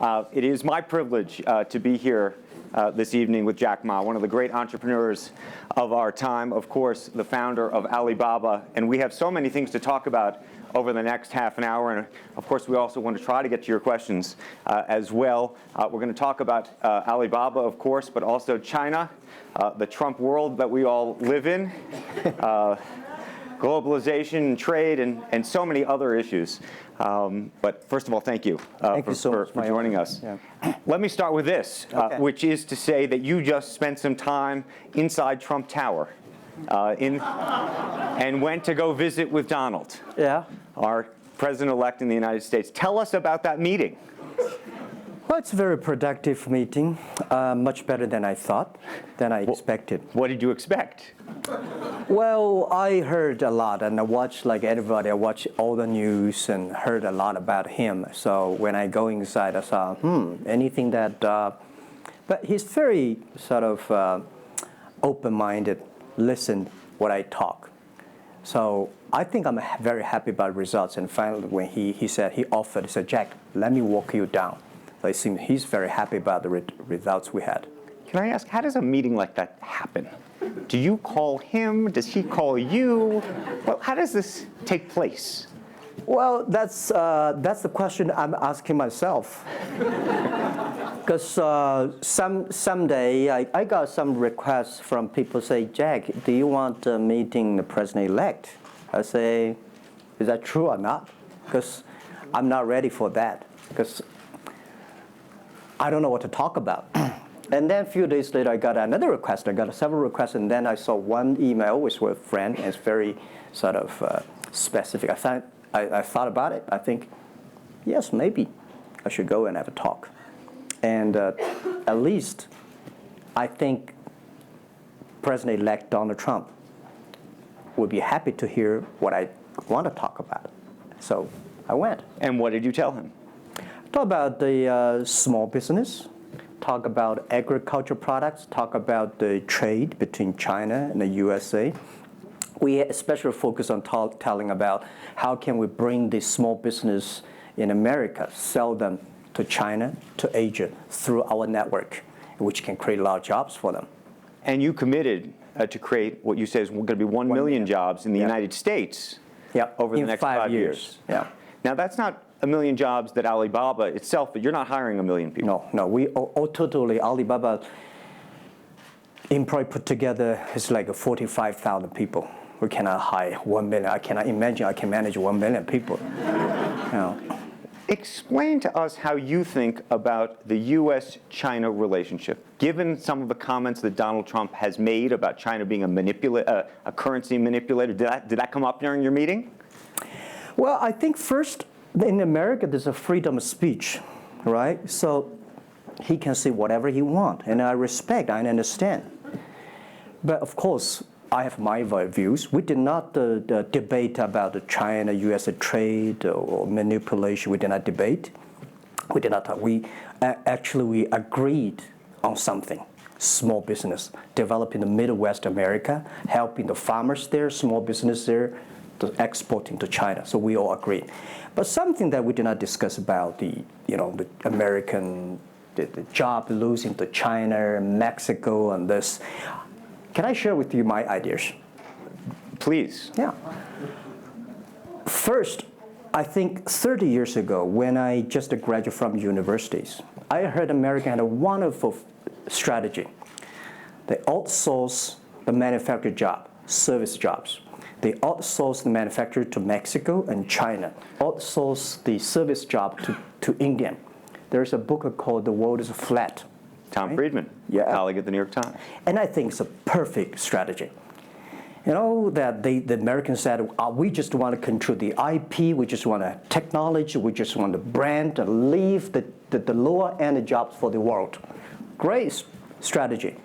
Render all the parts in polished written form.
It is my privilege to be here this evening with Jack Ma, one of the great entrepreneurs of our time, of course, the founder of Alibaba. And we have so many things to talk about over the next half an hour. And of course, we also want to try to get to your questions as well. We're going to talk about Alibaba, of course, but also China, the Trump world that we all live in, globalization, trade, and so many other issues. But first of all, thank you for joining us. Yeah. Let me start with this, which is to say that you just spent some time inside Trump Tower and went to go visit with Donald, our president-elect in the United States. Tell us about that meeting. Well, it's a very productive meeting, much better than I thought, than I expected. What did you expect? Well, I heard a lot, and I watched, like everybody, I watched all the news and heard a lot about him. So when I go inside, I saw, anything that, but he's very sort of open-minded, listen what I talk. So I think I'm very happy about results. And finally, when he said, he said, Jack, let me walk you down. So it seems he's very happy about the results we had. Can I ask, how does a meeting like that happen? Do you call him? Does he call you? Well, how does this take place? Well, that's the question I'm asking myself. Because someday I got some requests from people say, Jack, do you want a meeting the president-elect? I say, is that true or not? Because I'm not ready for that. Because I don't know what to talk about. And then a few days later, I got another request. I got several requests, and then I saw one email with a friend, and it's very sort of specific. I thought about it. I think, yes, maybe I should go and have a talk. And at least I think President-elect Donald Trump would be happy to hear what I want to talk about. So I went. And what did you tell him? Talk about the small business, talk about agriculture products, talk about the trade between China and the USA. We especially focus on telling about how can we bring the small business in America, sell them to China, to Asia, through our network, which can create a lot of jobs for them. And you committed to create what you say is going to be 1 million jobs in the United States over the next 5 years. Yeah. Now, that's not 1 million jobs that Alibaba itself, but you're not hiring 1 million people. No, we all totally, Alibaba employee put together is like 45,000 people. We cannot hire 1 million. I cannot imagine I can manage 1 million people. Explain to us how you think about the U.S.-China relationship, given some of the comments that Donald Trump has made about China being a currency manipulator. Did that come up during your meeting? Well, I think first, in America, there's a freedom of speech, right? So he can say whatever he wants, and I respect, I understand. But of course, I have my views. We did not debate about the China-U.S. trade or manipulation. We did not debate. We did not talk. We agreed on something. Small business, developing the Midwest America, helping the farmers there, small business there, exporting to China. So we all agreed. But something that we did not discuss about the American the job losing to China, Mexico, and this. Can I share with you my ideas? Please. Yeah. First, I think 30 years ago, when I just graduated from universities, I heard America had a wonderful strategy. They outsource the manufacturing job, service jobs. They outsource the manufacturer to Mexico and China, outsource the service job to India. There's a book called The World is Flat. Tom Friedman, colleague at the New York Times. And I think it's a perfect strategy. You know, that the Americans said, we just want to control the IP, we just want technology, we just want the brand, and leave the lower-end jobs for the world. Great strategy.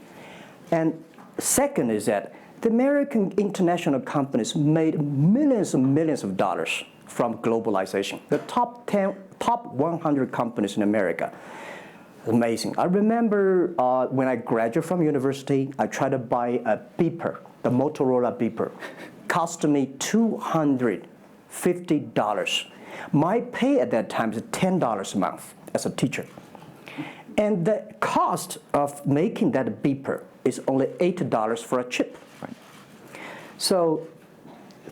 And second is that the American international companies made millions and millions of dollars from globalization. The top 100 companies in America. Amazing. I remember when I graduated from university, I tried to buy a beeper, the Motorola beeper. Cost me $250. My pay at that time is $10 a month as a teacher. And the cost of making that beeper is only $8 for a chip. Right. So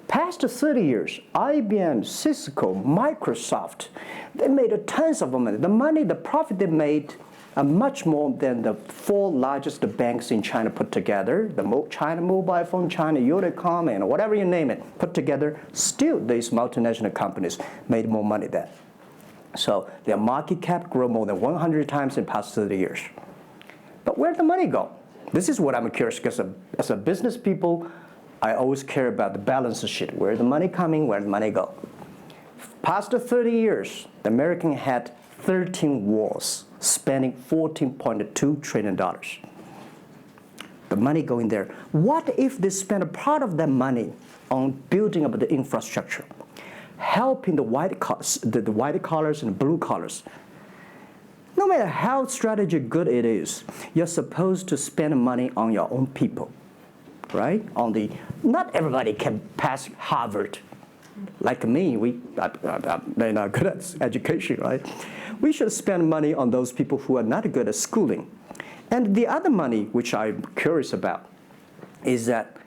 past 30 years, IBM, Cisco, Microsoft, they made tons of money. The profit they made are much more than the 4 largest banks in China put together, the China Mobile Phone, China Unicom, and whatever you name it, put together. Still, these multinational companies made more money than. So their market cap grew more than 100 times in the past 30 years. But where'd the money go? This is what I'm curious, because as a business people, I always care about the balance sheet. Where's the money coming? Where'd the money go? Past 30 years, the American had 13 wars, spending $14.2 trillion. The money going there. What if they spend a part of that money on building up the infrastructure, helping the white collars and blue collars? No matter how strategy good it is, you're supposed to spend money on your own people, right? Not everybody can pass Harvard. Like me, they're not good at education, right? We should spend money on those people who are not good at schooling. And the other money, which I'm curious about, is that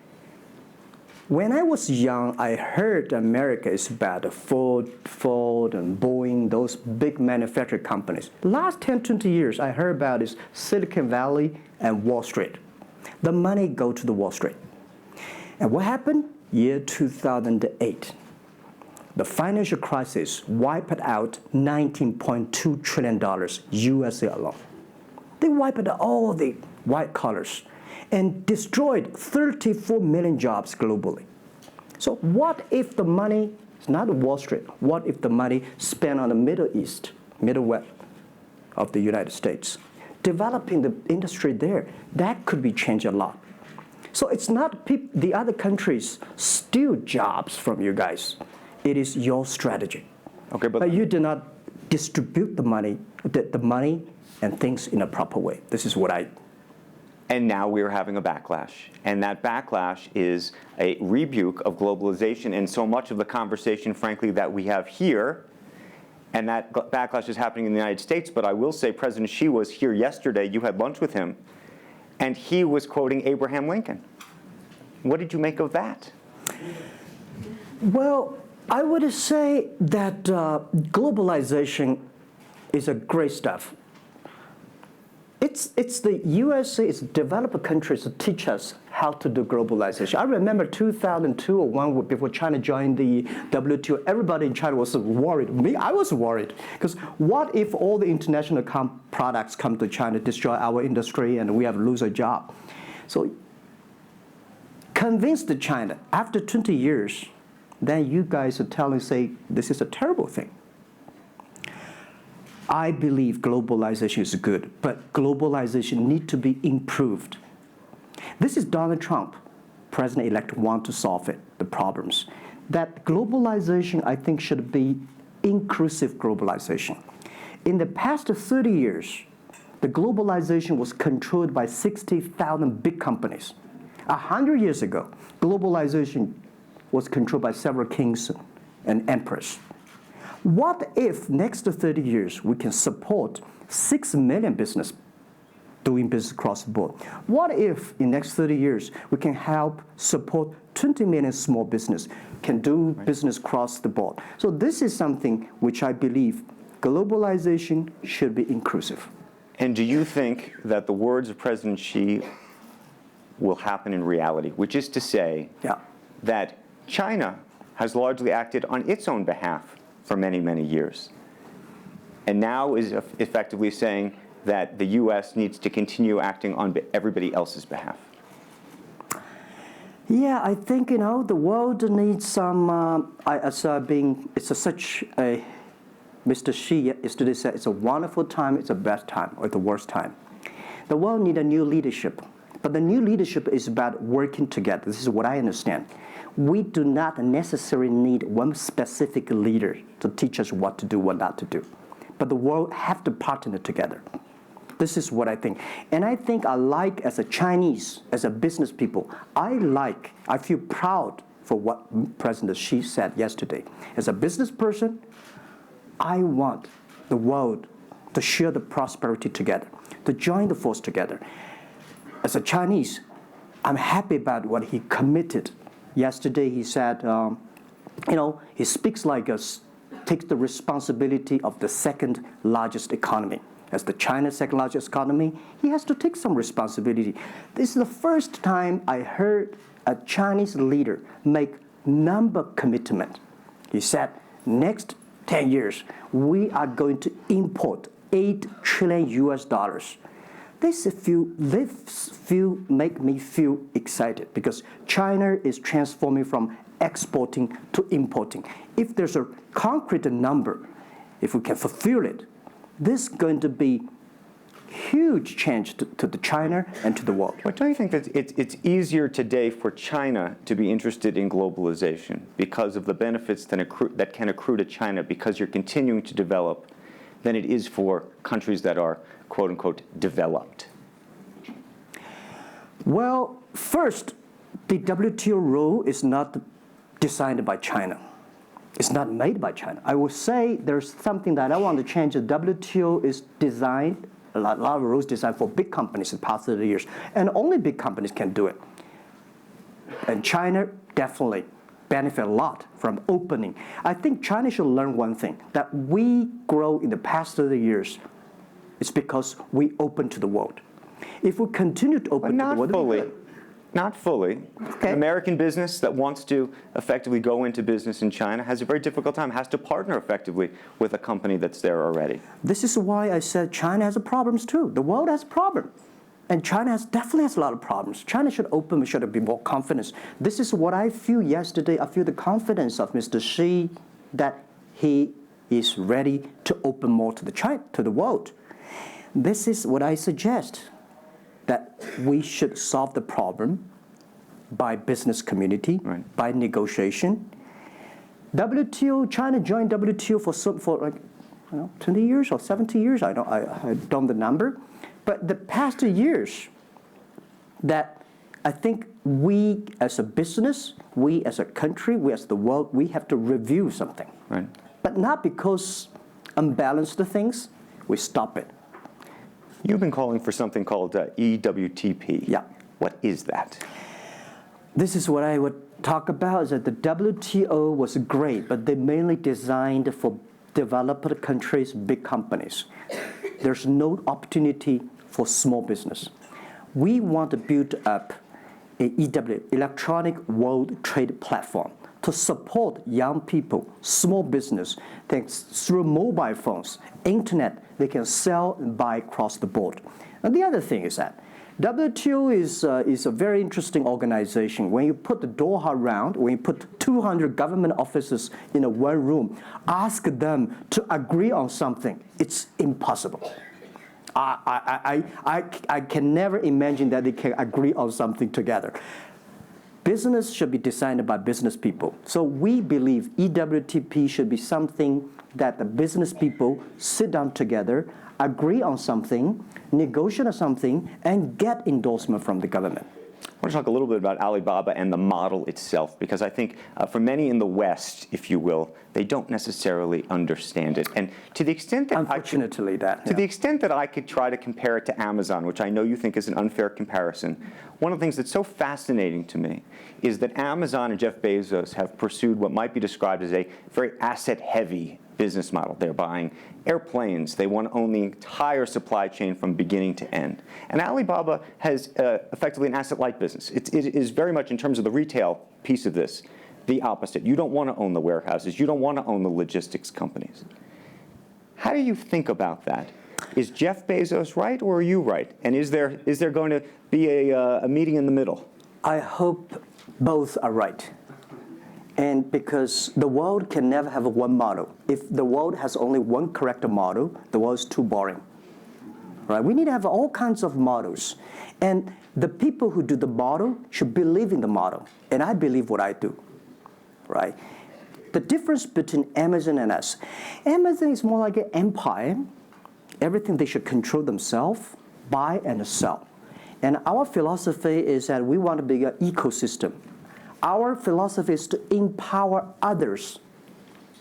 when I was young, I heard America is about Ford and Boeing, those big manufacturing companies. Last 10, 20 years, I heard about is Silicon Valley and Wall Street. The money go to the Wall Street. And what happened? Year 2008. The financial crisis wiped out $19.2 trillion USA alone. They wiped out all the white collars and destroyed 34 million jobs globally. So what if the money is not Wall Street? What if the money spent on the Middle East, Middlewest of the United States, developing the industry there? That could be changed a lot. So it's not the other countries steal jobs from you guys. It is your strategy. Okay, but you do not distribute the money and things in a proper way. This is what I. And now we're having a backlash. And that backlash is a rebuke of globalization. And so much of the conversation, frankly, that we have here, and that backlash is happening in the United States. But I will say President Xi was here yesterday. You had lunch with him. And he was quoting Abraham Lincoln. What did you make of that? Well, I would say that globalization is a great stuff. It's the USA, it's developed countries to teach us how to do globalization. I remember 2002 or 1 before China joined the WTO, everybody in China was worried. Me, I was worried. Because what if all the international products come to China, destroy our industry, and we have to lose a job? So convinced China, after 20 years, then you guys are say, this is a terrible thing. I believe globalization is good, but globalization needs to be improved. This is Donald Trump, President-elect, want to solve it, the problems. That globalization, I think, should be inclusive globalization. In the past 30 years, the globalization was controlled by 60,000 big companies. 100 years ago, globalization was controlled by several kings and emperors. What if next 30 years we can support 6 million business doing business across the board? What if in next 30 years we can help support 20 million small business can do business across the board? So this is something which I believe globalization should be inclusive. And do you think that the words of President Xi will happen in reality, which is to say that China has largely acted on its own behalf for many, many years, and now is effectively saying that the U.S. needs to continue acting on everybody else's behalf? Yeah, I think, the world needs some, such a, Mr. Xi yesterday said, it's a wonderful time, it's a bad time, or the worst time. The world needs a new leadership, but the new leadership is about working together. This is what I understand. We do not necessarily need one specific leader to teach us what to do, what not to do. But the world have to partner together. This is what I think. And I think as a Chinese, as a business people, I feel proud for what President Xi said yesterday. As a business person, I want the world to share the prosperity together, to join the force together. As a Chinese, I'm happy about what he committed. Yesterday he said, he speaks like us, takes the responsibility of the second largest economy. As the China's second largest economy, he has to take some responsibility. This is the first time I heard a Chinese leader make number commitment. He said, next 10 years, we are going to import $8 trillion US. This make me feel excited because China is transforming from exporting to importing. If there's a concrete number, if we can fulfill it, this is going to be huge change to the China and to the world. But don't you think that it's easier today for China to be interested in globalization because of the benefits that can accrue to China because you're continuing to develop than it is for countries that are, quote unquote, developed? Well, first, the WTO rule is not designed by China. It's not made by China. I would say there's something that I want to change. The WTO is designed, a lot of rules designed for big companies in the past 30 years, and only big companies can do it. And China definitely benefit a lot from opening. I think China should learn one thing, that we grow in the past 30 years. It's because we open to the world. If we continue to open to the world, not fully. Okay. An American business that wants to effectively go into business in China has a very difficult time, has to partner effectively with a company that's there already. This is why I said China has problems too. The world has problems. And China definitely has a lot of problems. China should open, should be more confidence. This is what I feel yesterday. I feel the confidence of Mr. Xi that he is ready to open more to the world. This is what I suggest, that we should solve the problem by business community, right, by negotiation. WTO, China joined WTO for like 20 years or 70 years. I don't know the number, but the past 2 years, that I think we as a business, we as a country, we as the world, we have to review something. Right. But not because unbalanced things, we stop it. You've been calling for something called EWTP. Yeah. What is that? This is what I would talk about, is that the WTO was great, but they mainly designed for developed countries, big companies. There's no opportunity for small business. We want to build up a EW, Electronic World Trade Platform, to support young people, small business, thanks through mobile phones, internet, they can sell and buy across the board. And the other thing is that WTO is a very interesting organization. When you put the Doha round, when you put 200 government officers in a one room, ask them to agree on something, it's impossible. I can never imagine that they can agree on something together. Business should be designed by business people. So we believe EWTP should be something that the business people sit down together, agree on something, negotiate on something, and get endorsement from the government. I want to talk a little bit about Alibaba and the model itself, because I think for many in the West, if you will, they don't necessarily understand it. And to the extent that the extent that I could try to compare it to Amazon, which I know you think is an unfair comparison, one of the things that's so fascinating to me is that Amazon and Jeff Bezos have pursued what might be described as a very asset-heavy business model. They're buying airplanes. They want to own the entire supply chain from beginning to end. And Alibaba has effectively an asset-light business. It is very much, in terms of the retail piece of this, the opposite. You don't want to own the warehouses. You don't want to own the logistics companies. How do you think about that? Is Jeff Bezos right, or are you right? And is there going to be a meeting in the middle? I hope both are right. And because the world can never have one model. If the world has only one correct model, the world is too boring. Right? We need to have all kinds of models. And the people who do the model should believe in the model. And I believe what I do. Right? The difference between Amazon and us. Amazon is more like an empire. Everything they should control themselves, buy and sell. And our philosophy is that we want to be an ecosystem. Our philosophy is to empower others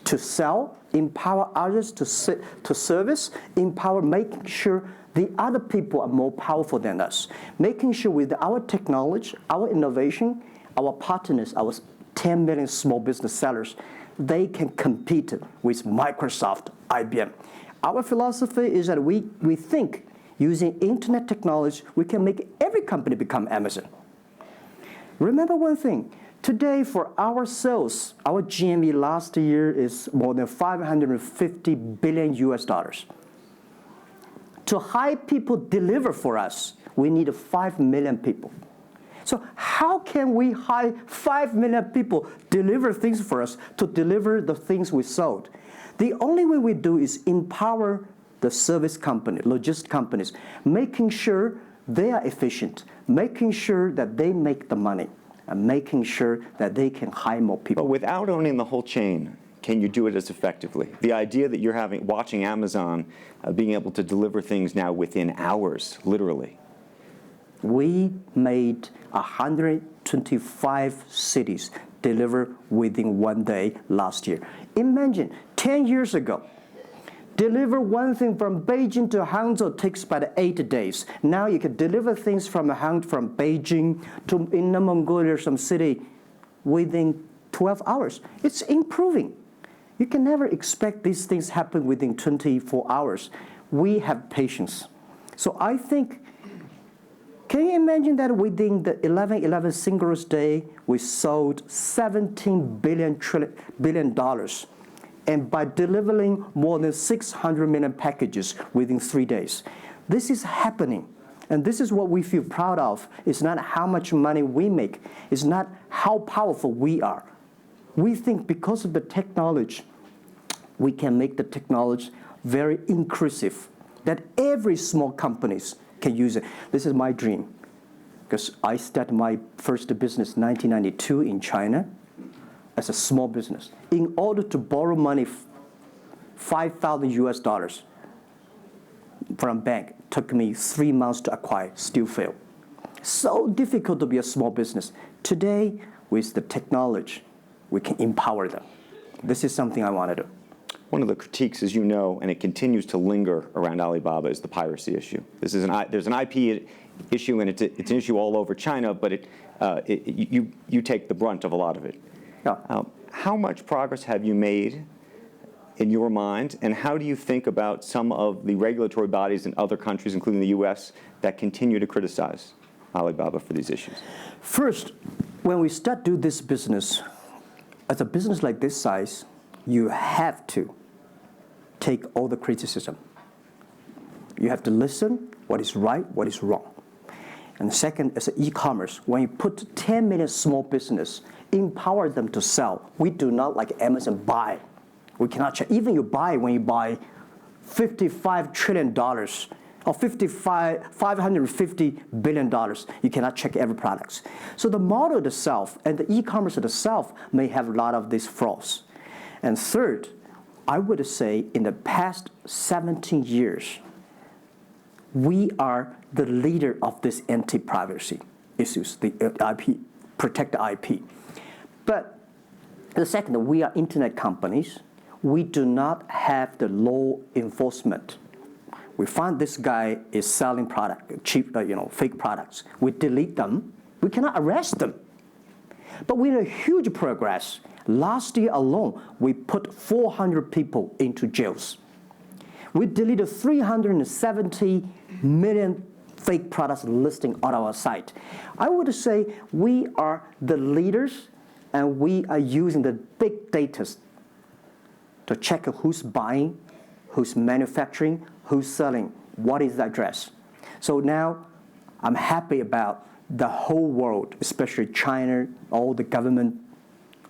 to sell, empower others to service, empower making sure the other people are more powerful than us, making sure with our technology, our innovation, our partners, our 10 million small business sellers, they can compete with Microsoft, IBM. Our philosophy is that we think using internet technology, we can make every company become Amazon. Remember one thing, today for our sales, our GMV last year is more than 550 billion US dollars. To hire people deliver for us, we need 5 million people. So how can we hire 5 million people deliver things for us to deliver the things we sold? The only way we do is empower the service company, logistics companies, making sure they are efficient, making sure that they make the money, and making sure that they can hire more people. But without owning the whole chain, can you do it as effectively? The idea that you're watching Amazon being able to deliver things now within hours, literally. We made 125 cities deliver within 1 day last year. Imagine, 10 years ago, deliver one thing from Beijing to Hangzhou takes about 8 days. Now you can deliver things from Beijing to Inner Mongolia or some city within 12 hours. It's improving. You can never expect these things happen within 24 hours. We have patience. So I think, can you imagine that within the 11/11 Singles Day, we sold $17 billion, and by delivering more than 600 million packages within 3 days. This is happening, and this is what we feel proud of. It's not how much money we make. It's not how powerful we are. We think because of the technology, we can make the technology very inclusive, that every small companies can use it. This is my dream, because I started my first business in 1992 in China as a small business. In order to borrow money, 5,000 US dollars from a bank, took me 3 months to acquire, still failed. So difficult to be a small business. Today, with the technology, we can empower them. This is something I want to do. One of the critiques, as you know, and it continues to linger around Alibaba, is the piracy issue. There's an IP issue, and it's an issue all over China, but you take the brunt of a lot of it. Yeah. How much progress have you made in your mind, and how do you think about some of the regulatory bodies in other countries, including the US, that continue to criticize Alibaba for these issues? First, when we start do this business, as a business like this size, you have to take all the criticism. You have to listen what is right, what is wrong. And second, as an e-commerce, when you put 10 million small business, empower them to sell. We do not like Amazon buy. We cannot check. Even when you buy $55 trillion or $550 billion, you cannot check every product. So the model itself and the e-commerce itself may have a lot of these flaws. And third, I would say in the past 17 years, we are the leader of this anti-privacy issues, the IP, protect the IP. But the second, we are internet companies. We do not have the law enforcement. We find this guy is selling cheap, fake products. We delete them. We cannot arrest them. But we made huge progress. Last year alone, we put 400 people into jails. We deleted 370 million fake products listing on our site. I would say we are the leaders, and we are using the big data to check who's buying, who's manufacturing, who's selling, what is the address. So now I'm happy about the whole world, especially China, all the government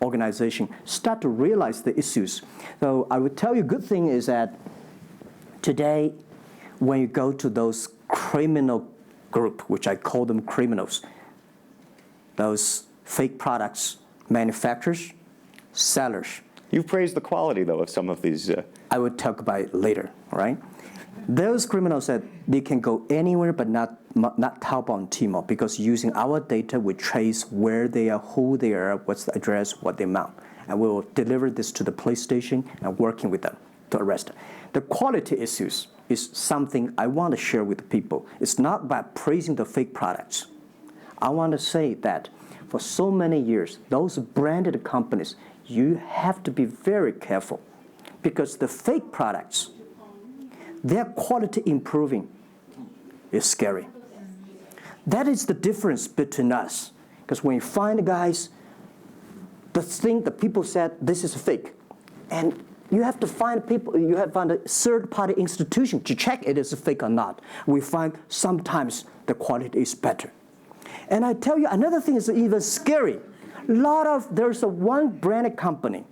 organization, start to realize the issues. So I would tell you, good thing is that today, when you go to those criminal group, which I call them criminals, those fake products, manufacturers, sellers. You've praised the quality, though, of some of these. I would talk about it later, right? Those criminals said they can go anywhere but not Taobao and Tmall, because using our data, we trace where they are, who they are, what's the address, what the amount. and we will deliver this to the police station and working with them to arrest them. The quality issues is something I want to share with people. It's not about praising the fake products. I want to say that for so many years, those branded companies, you have to be very careful because the fake products, their quality improving is scary. That is the difference between us. Because when you find guys, the people said this is fake, and you have to find people. You have to find a third-party institution to check it is fake or not. We find sometimes the quality is better. And I tell you, another thing is even scary. There's one branded company.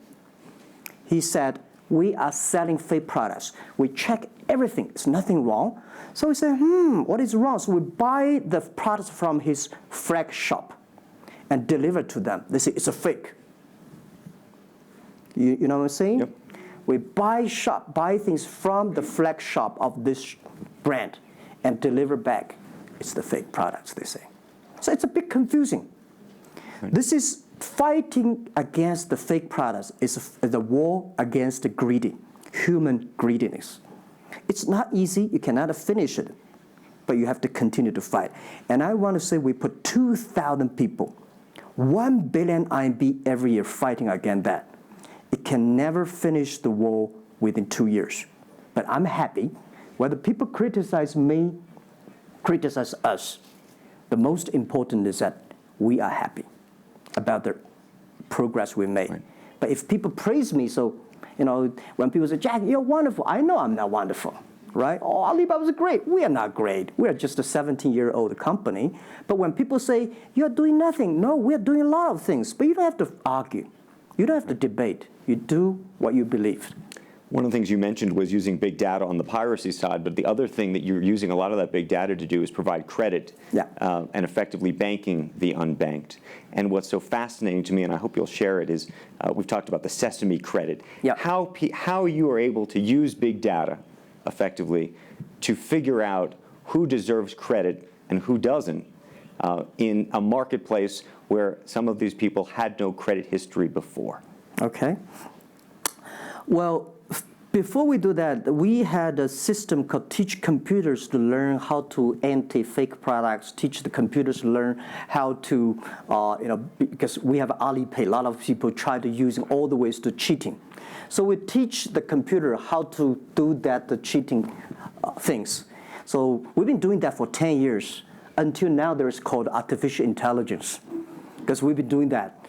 He said, we are selling fake products. We check everything. There's nothing wrong. So we say, what is wrong? So we buy the products from his flag shop and deliver to them. They say, it's a fake. You know what I'm saying? Yep. We buy things from the flag shop of this brand and deliver back. It's the fake products, they say. So it's a bit confusing. Right. This is fighting against the fake products. It's a war against the human greediness. It's not easy. You cannot finish it, but you have to continue to fight. And I want to say we put 2,000 people, 1 billion RMB every year fighting against that. It can never finish the war within 2 years. But I'm happy. Whether people criticize me, criticize us, the most important is that we are happy about the progress we made. Right. But if people praise me, so when people say, Jack, you're wonderful, I know I'm not wonderful, right? Oh, Alibaba's great. We are not great. We are just a 17-year-old company. But when people say, you're doing nothing, no, we're doing a lot of things. But you don't have to argue. You don't have to debate. You do what you believe. One of the things you mentioned was using big data on the piracy side, but the other thing that you're using a lot of that big data to do is provide credit and effectively banking the unbanked. And what's so fascinating to me, and I hope you'll share it, is we've talked about the Sesame credit. Yep. How you are able to use big data effectively to figure out who deserves credit and who doesn't in a marketplace where some of these people had no credit history before. Okay. Well, before we do that, we had a system called Teach Computers to learn how to anti-fake products, teach the computers to learn how to, because we have Alipay, a lot of people try to use all the ways to cheating. So we teach the computer how to do that, the cheating things. So we've been doing that for 10 years. Until now, there's called artificial intelligence, because we've been doing that.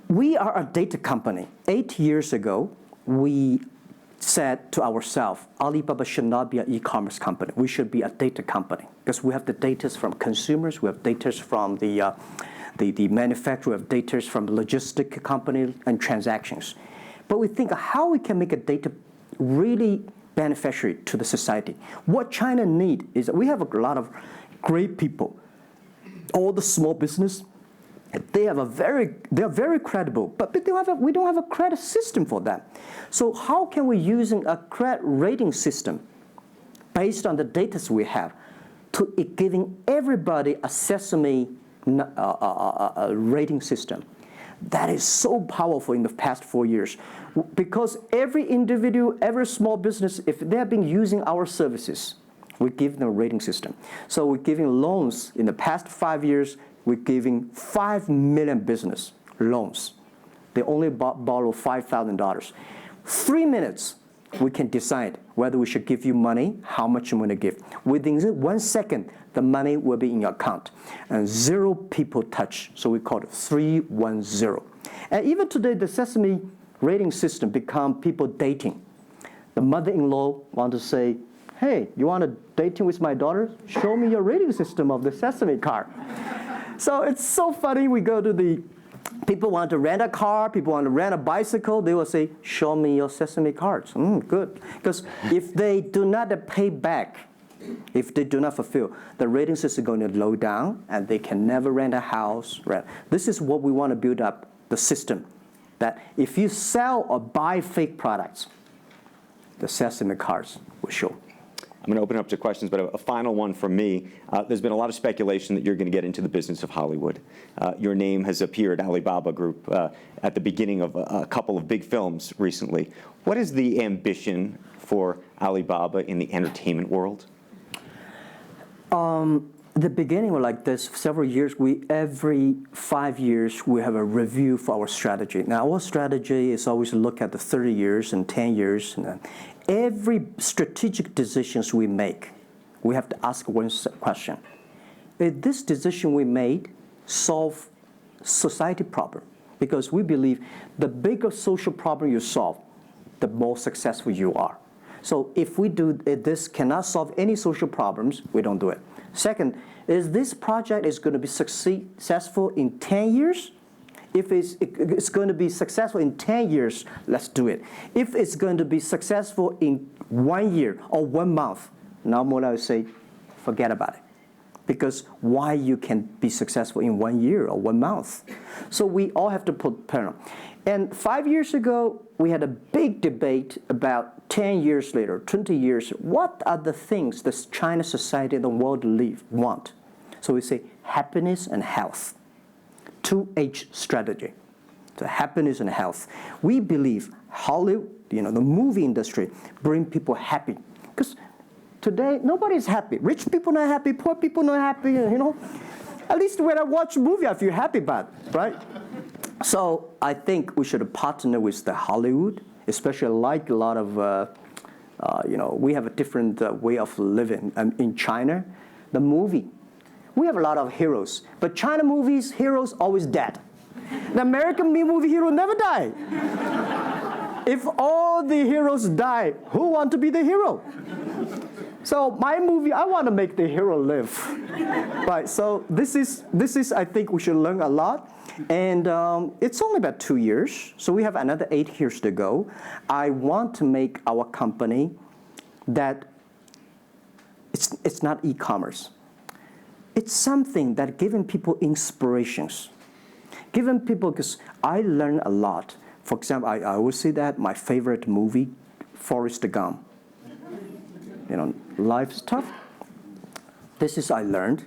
We are a data company. 8 years ago, we said to ourselves, Alibaba should not be an e-commerce company. We should be a data company because we have the data from consumers, we have data from the manufacturer, we have data from the logistic company and transactions. But we think how we can make a data really beneficiary to the society. What China needs is that we have a lot of great people, all the small business. They are very credible, but we don't have a credit system for them. So how can we using a credit rating system based on the data we have to giving everybody a Sesame rating system? That is so powerful in the past 4 years because every individual, every small business, if they have been using our services, we give them a rating system. So we're giving loans in the past 5 years. We're giving 5 million business loans. They only borrow $5,000. 3 minutes, we can decide whether we should give you money, how much you want to give. Within 1 second, the money will be in your account. And 0 people touch, so we call it 310. And even today, the Sesame rating system become people dating. The mother-in-law want to say, hey, you want to dating with my daughter? Show me your rating system of the Sesame card. So it's so funny. We go to people want to rent a car, people want to rent a bicycle. They will say, show me your Sesame cards. Good. Because if they do not pay back, if they do not fulfill, the rating system is going to low down and they can never rent a house. Right? This is what we want to build up, the system. That if you sell or buy fake products, the Sesame cards will show. going to open it up to questions, but a final one from me. There's been a lot of speculation that you're going to get into the business of Hollywood. Your name has appeared, Alibaba Group, at the beginning of a couple of big films recently. What is the ambition for Alibaba in the entertainment world? The beginning was like this. Several years, every 5 years, we have a review for our strategy. Now, our strategy is always to look at the 30 years and 10 years. And every strategic decisions we make, we have to ask one question. Is this decision we made solve society problem? Because we believe the bigger social problem you solve, the more successful you are. So if we do this cannot solve any social problems, we don't do it. Second, is this project is going to be successful in 10 years? If it's going to be successful in 10 years, let's do it. If it's going to be successful in 1 year or 1 month, normally I would say, forget about it. Because why you can be successful in 1 year or 1 month? So we all have to put parallel. And 5 years ago, we had a big debate about 10 years later, 20 years, what are the things that China society and the world want? So we say happiness and health. 2H strategy. So happiness and health. We believe Hollywood, the movie industry, bring people happy. Because today, nobody's happy. Rich people not happy, poor people not happy, At least when I watch a movie, I feel happy about it, right? So I think we should partner with the Hollywood, especially like a lot of, we have a different way of living. In China, the movie, we have a lot of heroes. But China movies, heroes always dead. The American movie hero never die. If all the heroes die, who want to be the hero? So my movie, I want to make the hero live. Right, so this is, I think we should learn a lot. And it's only about 2 years, so we have another 8 years to go. I want to make our company that it's not e-commerce. It's something that giving people inspirations. Giving people, because I learn a lot. For example, I always say that my favorite movie, Forrest Gump. Life's tough. This is I learned,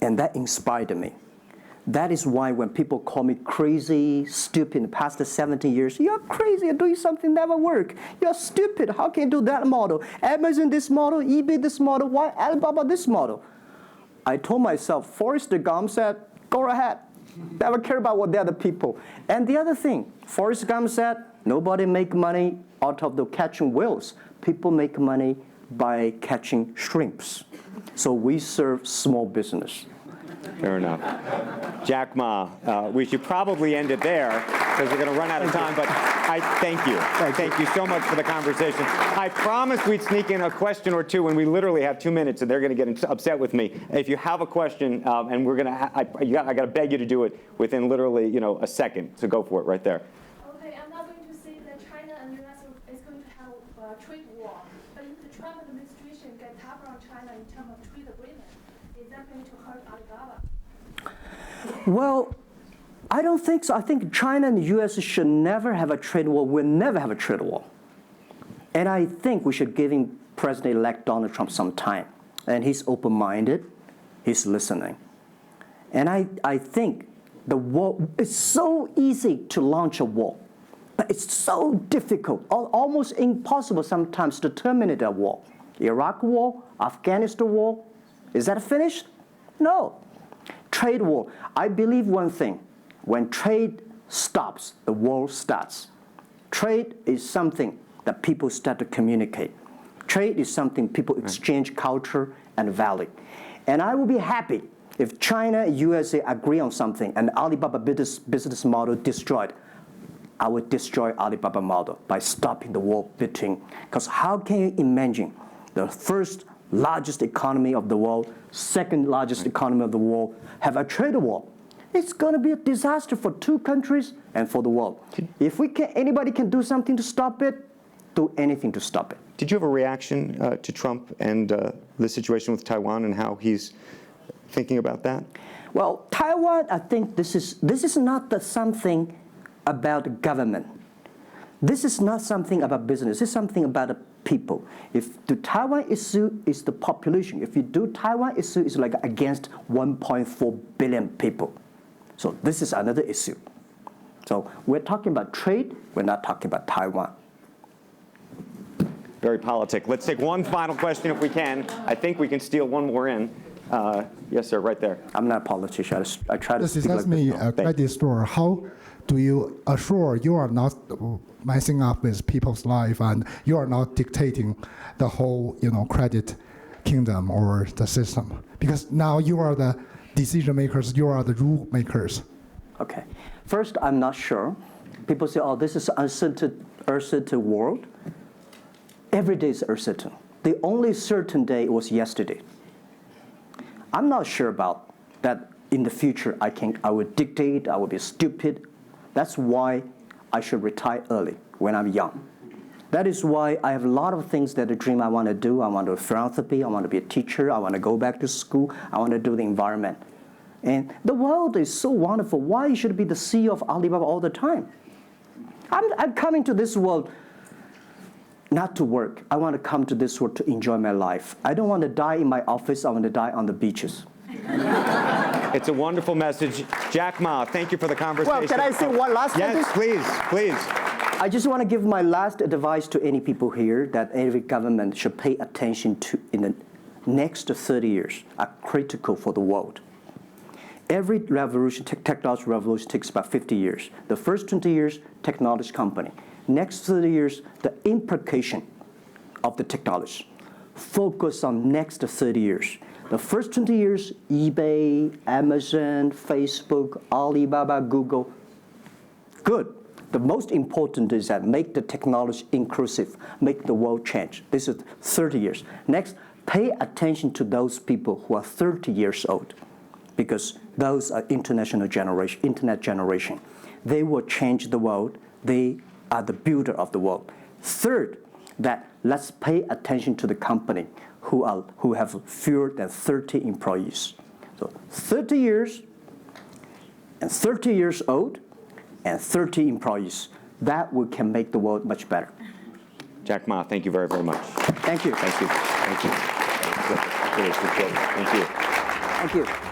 and that inspired me. That is why when people call me crazy, stupid in the past 17 years, you're crazy, you're doing something never work. You're stupid, how can you do that model? Amazon this model, eBay this model, why Alibaba this model? I told myself, Forrest Gump said, go ahead. Never care about what the other people. And the other thing, Forrest Gump said, nobody make money out of the catching whales. People make money by catching shrimps. So we serve small business. Fair enough. Jack Ma, we should probably end it there because we're going to run out of time, but I thank you. Thank you so much for the conversation. I promised we'd sneak in a question or two, and we literally have 2 minutes, and they're going to get upset with me. If you have a question, and we're going to, I got to beg you to do it within literally, a second. So go for it right there. Okay, I'm not going to say that China and the US is going to have a trade war, but if the Trump administration get tougher on China in terms of trade agreement, is that going to hurt Alibaba? Well, I don't think so. I think China and the US should never have a trade war. We'll never have a trade war. And I think we should give President-elect Donald Trump some time. And he's open-minded. He's listening. And I think the war, it's so easy to launch a war. But it's so difficult, almost impossible sometimes to terminate a war. Iraq war, Afghanistan war, is that finished? No. Trade war. I believe one thing. When trade stops, the war starts. Trade is something that people start to communicate. Trade is something people exchange culture and value. And I will be happy if China and USA agree on something and Alibaba business model destroyed. I would destroy Alibaba model by stopping the war between. Because how can you imagine the first largest economy of the world, second largest economy of the world, have a trade war? It's going to be a disaster for two countries and for the world. If anybody can do something to stop it, do anything to stop it. Did you have a reaction to Trump and the situation with Taiwan and how he's thinking about that? Well, Taiwan, I think this is not something about government. This is not something about business. This is something about the people. If the Taiwan issue is the population, if you do Taiwan issue, it's like against 1.4 billion people. So this is another issue. So we're talking about trade, we're not talking about Taiwan. Very politic. Let's take one final question if we can. I think we can steal one more in. Yes, sir, right there. I'm not a politician. I try to This speak is like me, this. a credit store. How do you assure you are not messing up with people's life and you are not dictating the whole, credit kingdom or the system? Because now you are the decision makers, you are the rule makers. Okay. First, I'm not sure. People say, oh, this is uncertain world. Every day is uncertain. The only certain day was yesterday. I'm not sure about that in the future I would dictate, I would be stupid. That's why I should retire early when I'm young. That is why I have a lot of things that I dream I want to do. I want to do philanthropy, I want to be a teacher, I want to go back to school, I want to do the environment. And the world is so wonderful. Why should I be the CEO of Alibaba all the time? I'm coming to this world not to work. I want to come to this world to enjoy my life. I don't want to die in my office. I want to die on the beaches. It's a wonderful message. Jack Ma, thank you for the conversation. Well, can I say one last Yes, sentence? please. I just want to give my last advice to any people here that every government should pay attention to in the next 30 years are critical for the world. Every revolution, technology revolution takes about 50 years. The first 20 years, technology company. Next 30 years, the implication of the technology. Focus on next 30 years. The first 20 years, eBay, Amazon, Facebook, Alibaba, Google, good. The most important is that make the technology inclusive, make the world change. This is 30 years. Next, pay attention to those people who are 30 years old, because those are internet generation. They will change the world. They are the builder of the world. Third, that let's pay attention to the company who have fewer than 30 employees. So 30 years and 30 years old and 30 employees. That can make the world much better. Jack Ma, thank you very, very much. Thank you. Thank you. Thank you. Really appreciate it. Thank you. Thank you.